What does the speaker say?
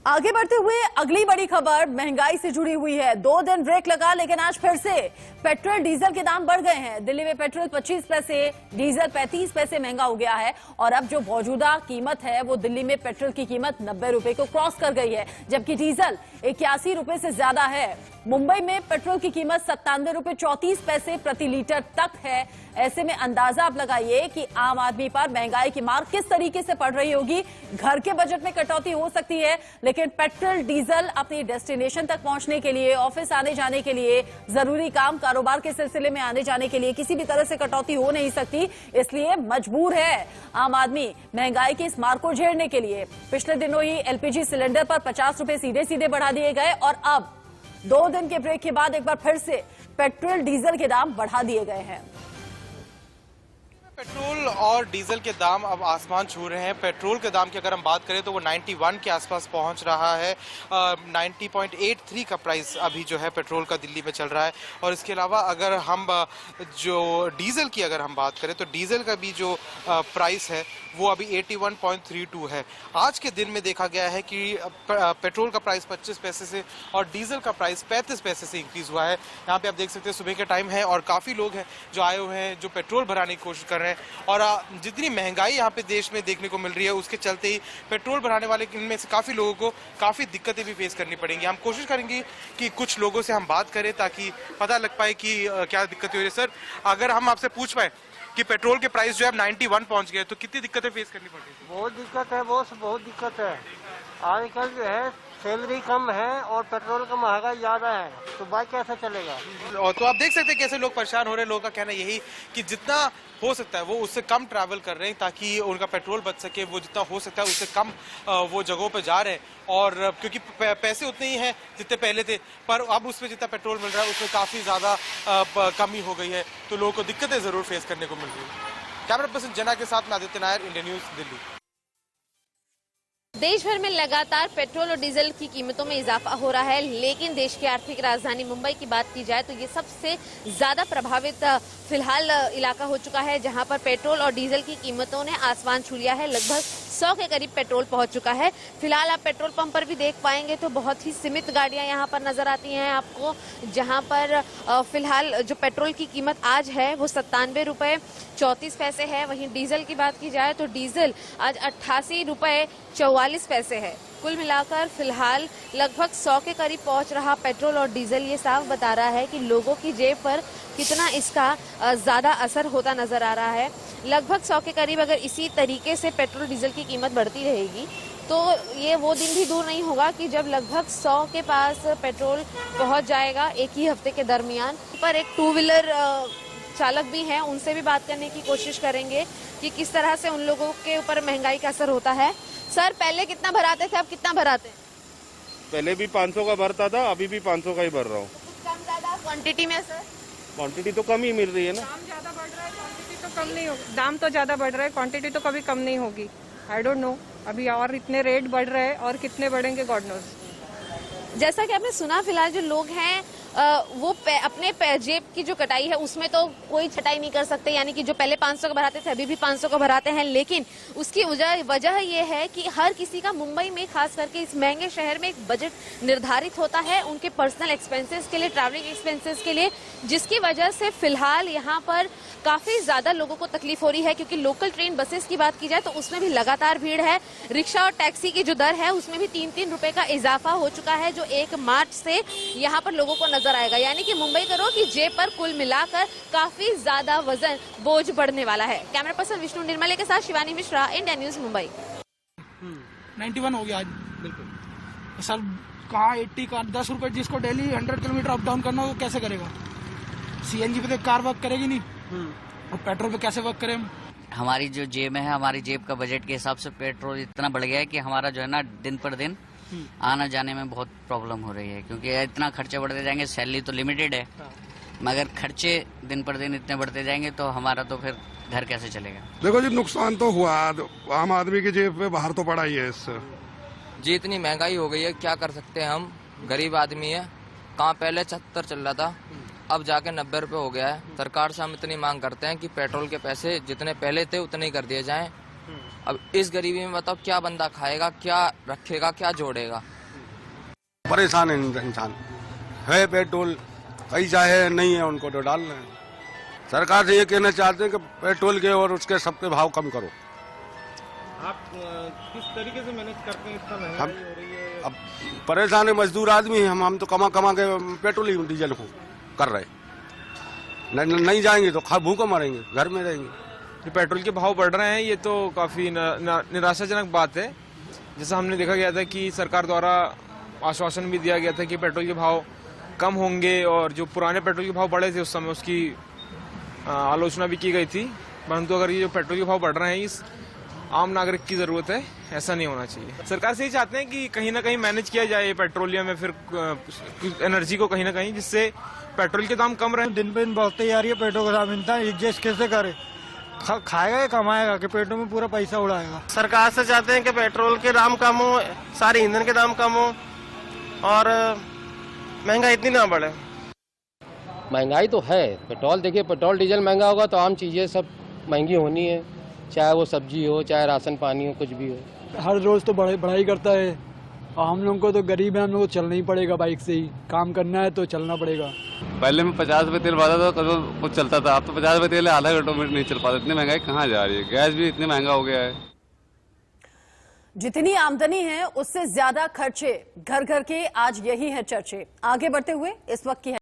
आगे बढ़ते हुए अगली बड़ी खबर महंगाई से जुड़ी हुई है। 2 दिन ब्रेक लगा, लेकिन आज फिर से पेट्रोल डीजल के दाम बढ़ गए हैं। दिल्ली में पेट्रोल 25 पैसे, डीजल 35 पैसे महंगा हो गया है और अब जो मौजूदा कीमत है वो दिल्ली में पेट्रोल की कीमत 90 रुपए को क्रॉस कर गई है, जबकि डीजल 81 रुपए से ज्यादा है। मुंबई में पेट्रोल की कीमत 97 रुपए 34 पैसे प्रति लीटर तक है। ऐसे में अंदाजा आप लगाइए कि आम आदमी पर महंगाई की मार किस तरीके से पड़ रही होगी। घर के बजट में कटौती हो सकती है, लेकिन पेट्रोल डीजल अपनी डेस्टिनेशन तक पहुंचने के लिए, ऑफिस आने जाने के लिए, जरूरी काम कारोबार के सिलसिले में आने जाने के लिए किसी भी तरह से कटौती हो नहीं सकती। इसलिए मजबूर है आम आदमी महंगाई की इस मार को झेलने के लिए। पिछले दिनों ही एलपीजी सिलेंडर पर 50 रुपए सीधे सीधे बढ़ा दिए गए और अब 2 दिन के ब्रेक के बाद एक बार फिर से पेट्रोल डीजल के दाम बढ़ा दिए गए हैं। पेट्रोल और डीजल के दाम अब आसमान छू रहे हैं। पेट्रोल के दाम की अगर हम बात करें तो वो 91 के आसपास पहुंच रहा है। 90.83 का प्राइस अभी जो है पेट्रोल का दिल्ली में चल रहा है। और इसके अलावा अगर हम जो डीजल की अगर हम बात करें तो डीजल का भी जो प्राइस है वो अभी 81.32 है। आज के दिन में देखा गया है कि पेट्रोल का प्राइस 25 पैसे से और डीजल का प्राइस 35 पैसे से इंक्रीज हुआ है। यहाँ पे आप देख सकते हैं सुबह के टाइम है और काफ़ी लोग हैं जो आए हुए हैं, जो पेट्रोल भराने की कोशिश कर रहे हैं। और जितनी महंगाई यहाँ पे देश में देखने को मिल रही है उसके चलते ही पेट्रोल भराने वाले इनमें से काफ़ी लोगों को काफ़ी दिक्कतें भी फेस करनी पड़ेंगी। हम कोशिश करेंगे कि कुछ लोगों से हम बात करें ताकि पता लग पाए कि क्या दिक्कतें हो रही है। सर, अगर हम आपसे पूछ पाए कि पेट्रोल के प्राइस जो है 91 पहुंच गए तो कितनी दिक्कतें फेस करनी पड़ रही है? बहुत दिक्कत है बॉस, बहुत दिक्कत है। आजकल जो है सैलरी कम है और पेट्रोल का महंगाई ज्यादा है, तो बाइक कैसे चलेगा? और तो आप देख सकते हैं कैसे लोग परेशान हो रहे हैं। लोगों का कहना यही कि जितना हो सकता है वो उससे कम ट्रैवल कर रहे हैं ताकि उनका पेट्रोल बच सके। वो जितना हो सकता है उससे कम वो जगहों पे जा रहे हैं और क्योंकि पैसे उतने ही हैं जितने पहले थे, पर अब उसमें जितना पेट्रोल मिल रहा है उसमें काफ़ी ज़्यादा कमी हो गई है, तो लोगों को दिक्कतें ज़रूर फेस करने को मिल रही है। कैमरा पर्सन जना के साथ मैं आदित्य नायर, इंडिया न्यूज़, दिल्ली। देश भर में लगातार पेट्रोल और डीजल की कीमतों में इजाफा हो रहा है, लेकिन देश की आर्थिक राजधानी मुंबई की बात की जाए तो ये सबसे ज्यादा प्रभावित फिलहाल इलाका हो चुका है, जहां पर पेट्रोल और डीजल की कीमतों ने आसमान छू लिया है। लगभग 100 के करीब पेट्रोल पहुंच चुका है। फिलहाल आप पेट्रोल पंप पर भी देख पाएंगे तो बहुत ही सीमित गाड़ियां यहां पर नजर आती हैं आपको, जहां पर फिलहाल जो पेट्रोल की कीमत आज है वो 97 रुपए 34 पैसे है। वहीं डीजल की बात की जाए तो डीजल आज 88 रुपए 44 पैसे है। कुल मिलाकर फिलहाल लगभग 100 के करीब पहुंच रहा पेट्रोल और डीजल ये साफ बता रहा है कि लोगों की जेब पर कितना इसका ज्यादा असर होता नजर आ रहा है। लगभग 100 के करीब अगर इसी तरीके से पेट्रोल डीजल की कीमत बढ़ती रहेगी तो ये वो दिन भी दूर नहीं होगा कि जब लगभग 100 के पास पेट्रोल पहुंच जाएगा एक ही हफ्ते के दरमियान। पर एक 2 व्हीलर चालक भी हैं, उनसे भी बात करने की कोशिश करेंगे कि किस तरह से उन लोगों के ऊपर महंगाई का असर होता है। सर, पहले कितना भराते थे, अब कितना भराते हैं? पहले भी 500 का भरता था, अभी भी 500 का ही भर रहा हूँ। कम ज्यादा क्वांटिटी में सर? क्वांटिटी तो कम ही मिल रही है ना। दाम ज्यादा बढ़ रहा है, क्वांटिटी तो कम नहीं होगी। दाम तो ज्यादा बढ़ रहा है, क्वांटिटी तो कभी कम नहीं होगी। आई डोंट नो, अभी और इतने रेट बढ़ रहे हैं और कितने बढ़ेंगे गॉड नोज। जैसा कि आपने सुना, फिलहाल जो लोग हैं वो अपने जेब की जो कटाई है उसमें तो कोई छटाई नहीं कर सकते, यानी कि जो पहले 500 का भराते थे अभी भी 500 का भराते हैं। लेकिन उसकी वजह यह है कि हर किसी का मुंबई में, खास करके इस महंगे शहर में, एक बजट निर्धारित होता है उनके पर्सनल एक्सपेंसेस के लिए, ट्रैवलिंग एक्सपेंसेस के लिए, जिसकी वजह से फिलहाल यहाँ पर काफी ज्यादा लोगों को तकलीफ हो रही है। क्योंकि लोकल ट्रेन बसेस की बात की जाए तो उसमें भी लगातार भीड़ है। रिक्शा और टैक्सी की जो दर है उसमें भी 3-3 रुपए का इजाफा हो चुका है, जो 1 मार्च से यहाँ पर लोगों को नजर आएगा। यानी कि मुंबई करो कि जेब पर कुल मिलाकर काफी ज्यादा वजन, बोझ बढ़ने वाला है। कैमरा पर्सन विष्णु निर्मले के साथ शिवानी मिश्रा, इंडिया न्यूज, मुंबई। 91 हो गया आज। बिल्कुल सर, कहाँ 80 का 10 रुपए, जिसको डेली 100 किलोमीटर अप डाउन करना हो कैसे करेगा? सीएनजी पे तो कार वर्क करेगी नहीं और पेट्रोल पे कैसे वर्क करें? हमारी जो जेब है, हमारी जेब का बजट के हिसाब से पेट्रोल इतना बढ़ गया है कि हमारा जो है ना दिन पर दिन आना जाने में बहुत प्रॉब्लम हो रही है। क्योंकि इतना खर्चे बढ़ते जाएंगे, सैलरी तो लिमिटेड है, मगर खर्चे दिन पर दिन इतने बढ़ते जाएंगे तो हमारा तो फिर घर कैसे चलेगा? देखो जी, नुकसान तो हुआ, आम आदमी की जेब पे बाहर तो पड़ा ही है इससे। जी, इतनी महंगाई हो गई है, क्या कर सकते हैं हम, गरीब आदमी है। कहाँ पहले 76 चल रहा था, अब जाके 90 रुपए हो गया है। सरकार से हम इतनी मांग करते हैं कि पेट्रोल के पैसे जितने पहले थे उतने ही कर दिए जाएं अब इस गरीबी में बताओ क्या बंदा खाएगा, क्या रखेगा, क्या जोड़ेगा। परेशान है इंसान, है पेट्रोल कहीं चाहे नहीं है उनको तो डालना है। सरकार से ये कहना चाहते हैं कि पेट्रोल के और उसके सबके भाव कम करो। आप किस तरीके से मैनेज करते हैं, इतना महंगाई हो रही है? अब परेशान है, मजदूर आदमी है हम तो कमा कमा के पेट्रोल ही डीजल को कर रहे, नहीं जाएंगे तो भूखे मरेंगे, घर में रहेंगे। जो पेट्रोल के भाव बढ़ रहे हैं ये तो काफ़ी निराशाजनक बात है। जैसा हमने देखा गया था कि सरकार द्वारा आश्वासन भी दिया गया था कि पेट्रोल के भाव कम होंगे और जो पुराने पेट्रोल के भाव बढ़े थे उस समय उसकी आलोचना भी की गई थी। परंतु अगर ये जो पेट्रोल के भाव बढ़ रहे हैं इस आम नागरिक की ज़रूरत है, ऐसा नहीं होना चाहिए। सरकार से ही चाहते हैं कि कहीं ना कहीं मैनेज किया जाए पेट्रोलियम या फिर एनर्जी को कहीं ना कहीं, जिससे पेट्रोल के दाम कम रहे। दिन पे दिन बढ़ते जा रही है पेट्रोल का दाम, इंसान एडजस्ट कैसे करे, खाएगा या कमाएगा कि पेटों में पूरा पैसा उड़ाएगा। सरकार से चाहते हैं कि पेट्रोल के दाम कम हो, सारे ईंधन के दाम कम हो और महंगाई इतनी ना बढ़े। महंगाई तो है, पेट्रोल देखिए, पेट्रोल डीजल महंगा होगा तो आम चीज़ें सब महंगी होनी है, चाहे वो सब्जी हो, चाहे राशन पानी हो, कुछ भी हो। हर रोज तो बढ़ाई करता है और हम लोग को तो गरीब है, हम लोग को चलना ही पड़ेगा, बाइक से ही काम करना है तो चलना पड़ेगा। पहले में 50 रुपये तेल भरता था तो कुछ चलता था, अब तो 50 रुपये तेल आधा घंटों में नहीं चल पाता। इतनी महंगाई कहाँ जा रही है, गैस भी इतनी महंगा हो गया है। जितनी आमदनी है उससे ज्यादा खर्चे, घर घर के आज यही है चर्चे। आगे बढ़ते हुए इस वक्त की